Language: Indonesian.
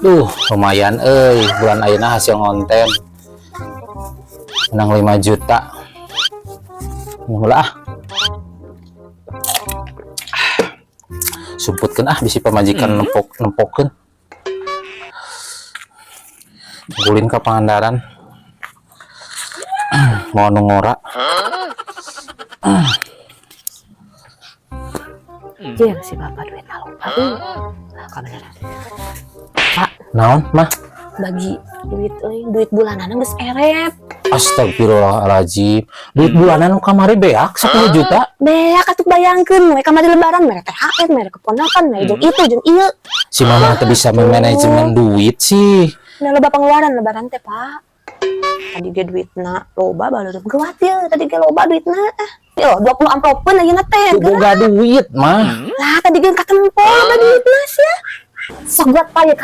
Duh, lumayan bulan ayeuna hasil konten menang 5 juta. Mulai sumputkeun bisi pamajikan nempokkeun. Gulin ka Pangandaran. Mau nungora. Jeung si bapak duit lupa. Kabeneran. Pak, Naon, mah? bagi duit bulanan geus erep. Astagfirullahaladzim. Duit bulanan nu kamari beak 10 juta. Beak atuh bayangkeun we kamari lebaran mere THR, mere keponakan, mere jeung itu jeung ieu. Si mama teh bisa memanajemen duit sih. Nah, loba pengeluaran lebaran teh, Pak. Tadi ge duitna loba baleureum geuat ieu, tadi ge loba duitna. Yo, 20 amplopeun ayeuna teh. Boga duit mah. Lah, tadi ge katempo loba duitna sia. Sok buat payek